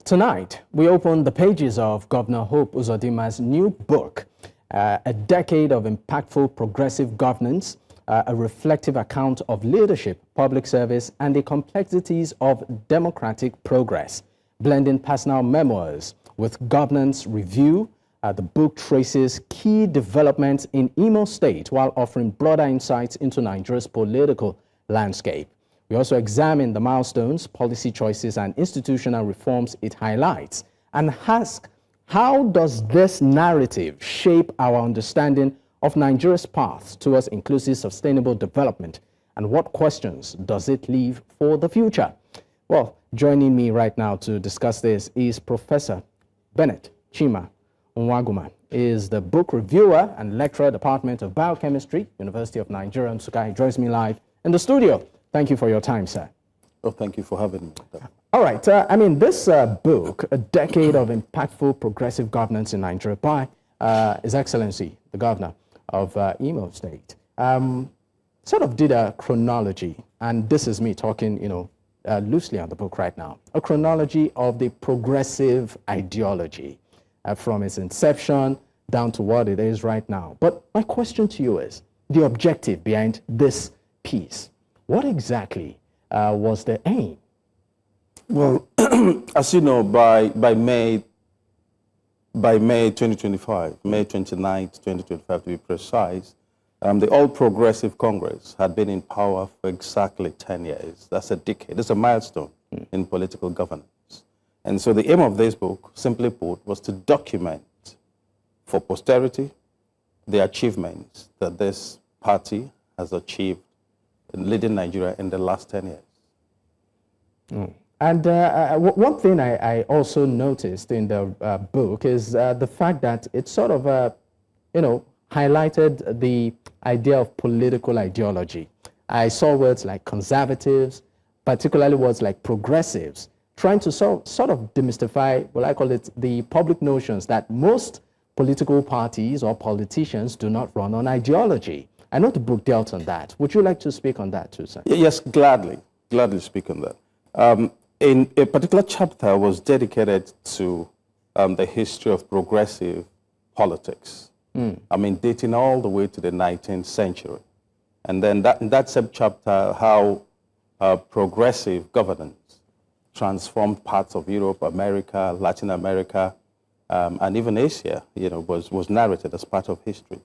Tonight, we open the pages of Governor Hope Uzodimma's new book, A Decade of Impactful Progressive Governance, a reflective account of leadership, public service, and the complexities of democratic progress, blending personal memoirs with governance review. The book traces key developments in Imo State while offering broader insights into Nigeria's political landscape. We also examine the milestones, policy choices, and institutional reforms it highlights, and ask, how does this narrative shape our understanding of Nigeria's path towards inclusive, sustainable development, and what questions does it leave for the future? Well, joining me right now to discuss this is Professor Bennett Chima Nwanguma. He is the book reviewer and lecturer, Department of Biochemistry, University of Nigeria, Nsukka. He joins me live in the studio. Thank you for your time, sir. Oh, thank you for having me. All right. This book, A Decade of Impactful Progressive Governance in Nigeria, by His Excellency, the Governor of Imo State, sort of did a chronology, and this is me talking, loosely on the book right now, a chronology of the progressive ideology from its inception down to what it is right now. But my question to you is, the objective behind this piece. What exactly was the aim? Well, as you know, by May 2025, May 29th, 2025 to be precise, the All Progressive Congress had been in power for exactly 10 years. That's a decade. It's a milestone in political governance. And so the aim of this book, simply put, was to document for posterity the achievements that this party has achieved in leading Nigeria in the last 10 years. And one thing I also noticed in the book is the fact that it sort of, highlighted the idea of political ideology. I saw words like conservatives, particularly words like progressives, trying to sort of demystify, well, I call it the public notions that most political parties or politicians do not run on ideology. I know the book dealt on that. Would you like to speak on that too, sir? Yes, gladly speak on that. In a particular chapter was dedicated to the history of progressive politics. Dating all the way to the 19th century. And then in that sub-chapter, how progressive governance transformed parts of Europe, America, Latin America, and even Asia, was narrated as part of history.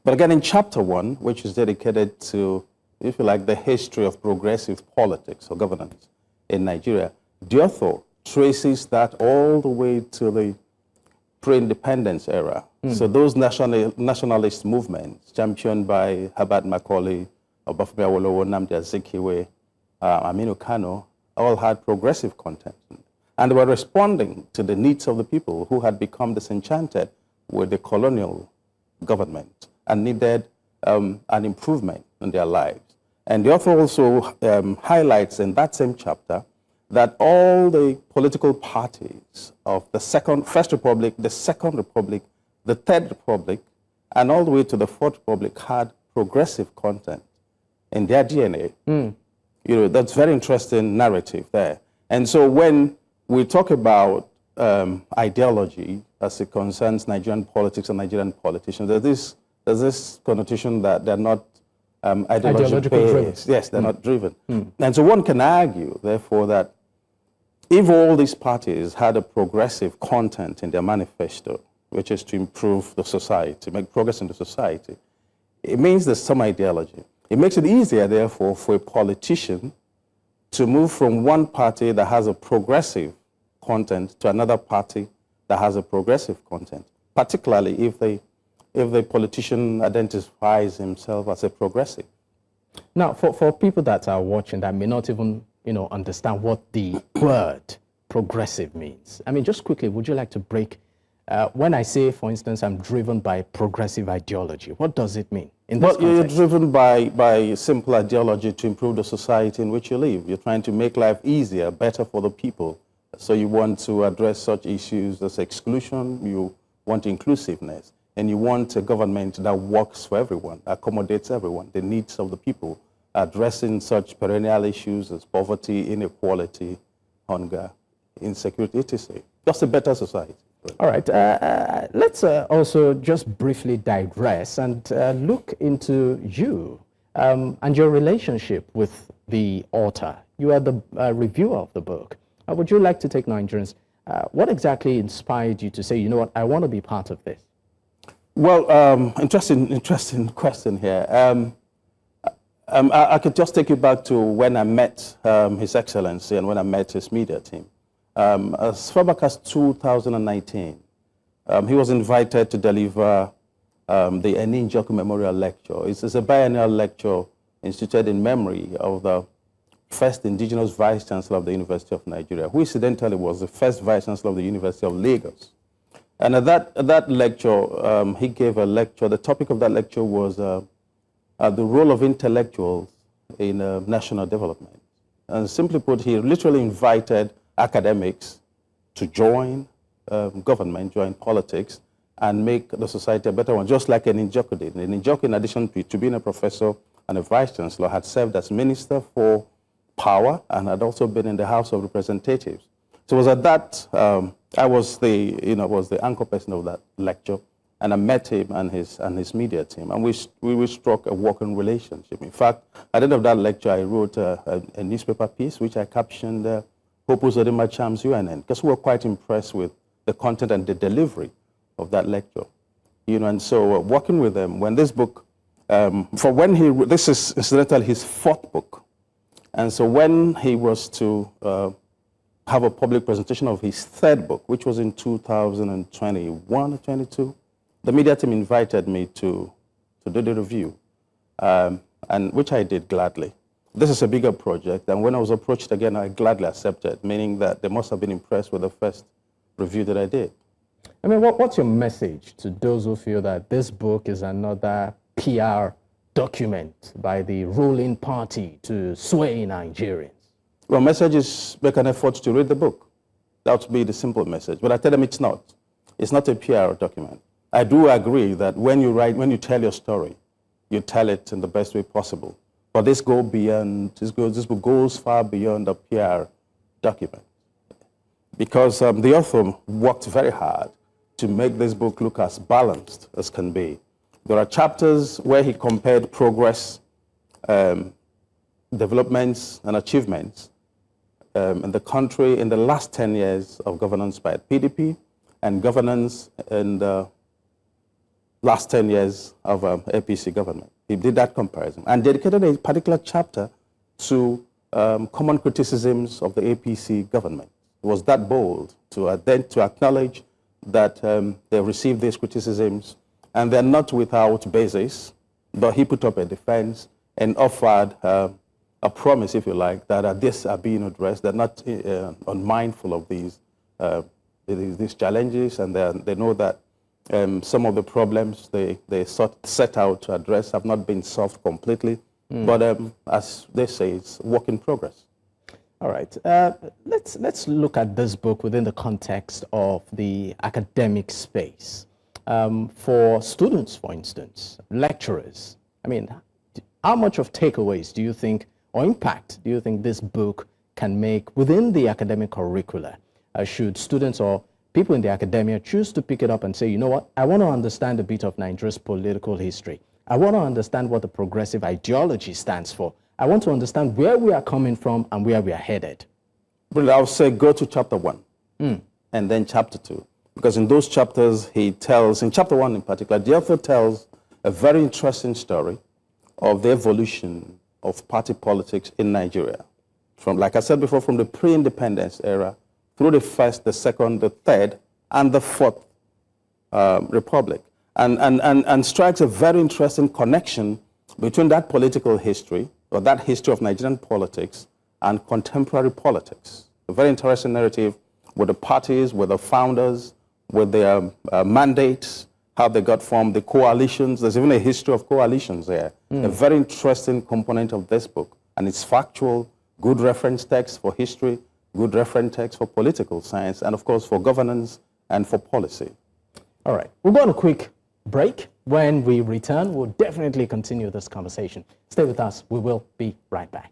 But again, in chapter 1, which is dedicated to, if you like, the history of progressive politics or governance in Nigeria, the author traces that all the way to the pre-independence era. So those nationalist movements championed by Herbert Macaulay, Obafemi Awolowo, Nnamdi Azikiwe, Aminu Kano, all had progressive content. And they were responding to the needs of the people who had become disenchanted with the colonial government and needed an improvement in their lives. And the author also highlights in that same chapter that all the political parties of the First Republic, the Second Republic, the Third Republic, and all the way to the Fourth Republic had progressive content in their DNA. That's very interesting narrative there. And so when we talk about ideology as it concerns Nigerian politics and Nigerian politicians, there's this connotation that they're not ideologically driven. Yes, they're not driven. And so one can argue, therefore, that if all these parties had a progressive content in their manifesto, which is to improve the society, make progress in the society, it means there's some ideology. It makes it easier, therefore, for a politician to move from one party that has a progressive content to another party that has a progressive content, particularly if the politician identifies himself as a progressive. Now, for people that are watching that may not even, understand what the word progressive means, just quickly, would you like to break, when I say, for instance, I'm driven by progressive ideology, what does it mean in this context? You're driven by simple ideology to improve the society in which you live. You're trying to make life easier, better for the people. So you want to address such issues as exclusion, you want inclusiveness, and you want a government that works for everyone, accommodates everyone, the needs of the people, addressing such perennial issues as poverty, inequality, hunger, insecurity, etc. Just a better society. All right. Let's also just briefly digress and look into you and your relationship with the author. You are the reviewer of the book. Would you like to take Nigerians? What exactly inspired you to say, you know what, I want to be part of this? Well, interesting question here. I could just take you back to when I met His Excellency and when I met his media team. As far back as 2019, he was invited to deliver the Nsukka Memorial Lecture. It's a biennial lecture instituted in memory of the first indigenous vice chancellor of the University of Nigeria, who incidentally was the first vice chancellor of the University of Lagos. And at that lecture, he gave a lecture. The topic of that lecture was the role of intellectuals in national development. And simply put, he literally invited academics to join government, join politics, and make the society a better one, just like an Nsukka did. And Nsukka, in addition to being a professor and a vice chancellor, had served as minister for power and had also been in the House of Representatives. So it was at that, I was the anchor person of that lecture, and I met him and his media team, and we struck a working relationship. In fact, at the end of that lecture, I wrote a newspaper piece, which I captioned Hope Uzodimma Cham's UNN, because we were quite impressed with the content and the delivery of that lecture. And so working with him, when this book, this is incidentally his fourth book. And so when he was to have a public presentation of his third book, which was in 2021 or 22, the media team invited me to do the review, and which I did gladly. This is a bigger project, and when I was approached again, I gladly accepted, meaning that they must have been impressed with the first review that I did. I mean, what's your message to those who feel that this book is another PR document by the ruling party to sway Nigerians? Well, message is make an effort to read the book. That would be the simple message. But I tell them it's not. It's not a PR document. I do agree that when you tell your story, you tell it in the best way possible. But this book goes far beyond a PR document. Because the author worked very hard to make this book look as balanced as can be. There are chapters where he compared progress, developments, and achievements in the country in the last 10 years of governance by PDP and governance in the last 10 years of APC government. He did that comparison and dedicated a particular chapter to common criticisms of the APC government. It was that bold to acknowledge that they received these criticisms and they're not without basis, but he put up a defense and offered a promise, if you like, that these are being addressed. They're not unmindful of these challenges, and they know that some of the problems they set out to address have not been solved completely. But as they say, it's work in progress. All right. Let's look at this book within the context of the academic space. For students, for instance, lecturers, I mean, how much of takeaways do you think, or impact do you think this book can make within the academic curricula? Should students or people in the academia choose to pick it up and say, you know what, I want to understand a bit of Nigeria's political history. I want to understand what the progressive ideology stands for. I want to understand where we are coming from and where we are headed. Well, I would say go to chapter 1 and then chapter 2. Because in those chapters, he tells, in chapter 1 in particular, the author tells a very interesting story of the evolution of party politics in Nigeria. From, like I said before, from the pre-independence era through the first, the second, the third, and the fourth republic. And strikes a very interesting connection between that political history, or that history of Nigerian politics, and contemporary politics. A very interesting narrative with the parties, with the founders, with their mandates, how they got formed, the coalitions. There's even a history of coalitions there. A very interesting component of this book. And it's factual, good reference text for history, good reference text for political science, and of course for governance and for policy. All right, we'll go on a quick break. When we return, we'll definitely continue this conversation. Stay with us. We will be right back.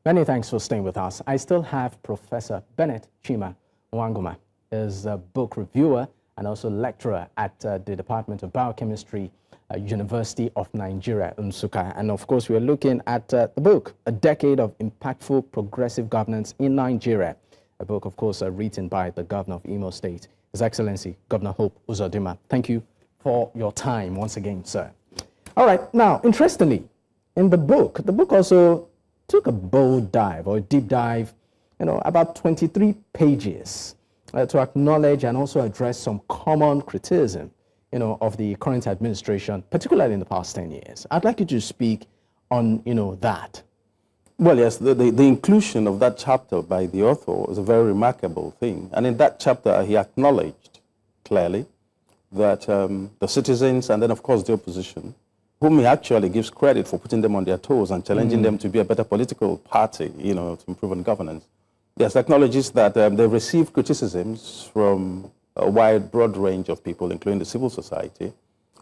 Many thanks for staying with us. I still have Professor Bennett Chima Nwanguma, is a book reviewer and also lecturer at the Department of Biochemistry, University of Nigeria, Nsukka. And of course, we're looking at the book, A Decade of Impactful Progressive Governance in Nigeria. A book, of course, written by the governor of Imo State, His Excellency, Governor Hope Uzodimma. Thank you for your time once again, sir. All right, now, interestingly, in the book also took a bold dive or a deep dive, about 23 pages to acknowledge and also address some common criticism, of the current administration, particularly in the past 10 years. I'd like you to speak on, that. Well, yes, the inclusion of that chapter by the author was a very remarkable thing. And in that chapter, he acknowledged clearly that the citizens and then, of course, the opposition, whom he actually gives credit for putting them on their toes and challenging them to be a better political party, to improve on governance. Yes, acknowledges that they received criticisms from a broad range of people, including the civil society,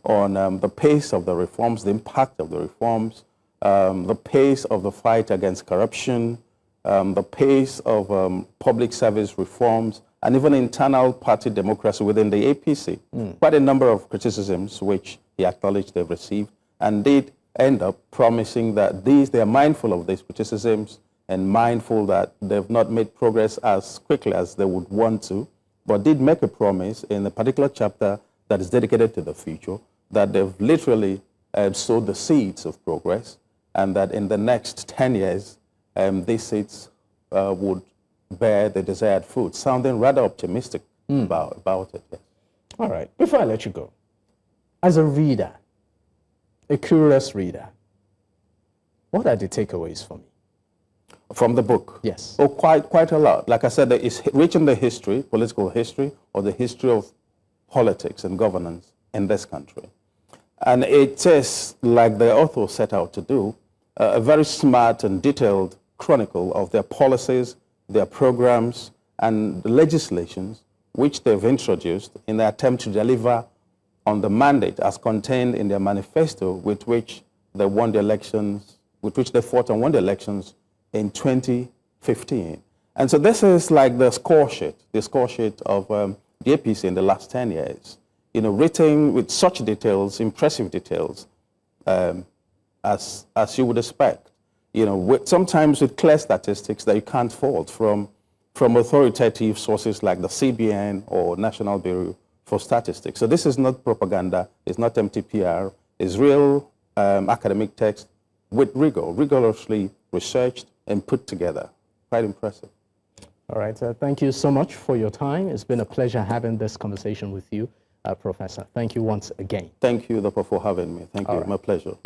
on the pace of the reforms, the impact of the reforms, the pace of the fight against corruption, the pace of public service reforms, and even internal party democracy within the APC. Quite a number of criticisms which he acknowledged they've received, and did end up promising that they are mindful of these criticisms and mindful that they've not made progress as quickly as they would want to, but did make a promise in a particular chapter that is dedicated to the future, that they've literally sowed the seeds of progress, and that in the next 10 years, these seeds would bear the desired fruit, sounding rather optimistic about it. Yes. All right. Before I let you go, as a reader, a curious reader, what are the takeaways for me? From the book? Yes. Oh, quite a lot. Like I said, it's rich in the history, political history, or the history of politics and governance in this country. And it is, like the author set out to do, a very smart and detailed chronicle of their policies, their programs, and the legislations which they've introduced in their attempt to deliver on the mandate as contained in their manifesto with which they won the elections, with which they fought and won the elections in 2015. And so this is like the score sheet of the APC in the last 10 years, written with such details, impressive details, as you would expect, sometimes with clear statistics that you can't fault from authoritative sources like the CBN or National Bureau for Statistics. So this is not propaganda, it's not empty PR, it's real academic text with rigorously researched and put together. Quite impressive. All right, thank you so much for your time. It's been a pleasure having this conversation with you, Professor. Thank you once again. Thank you, Dr. for having me. Thank you, my pleasure.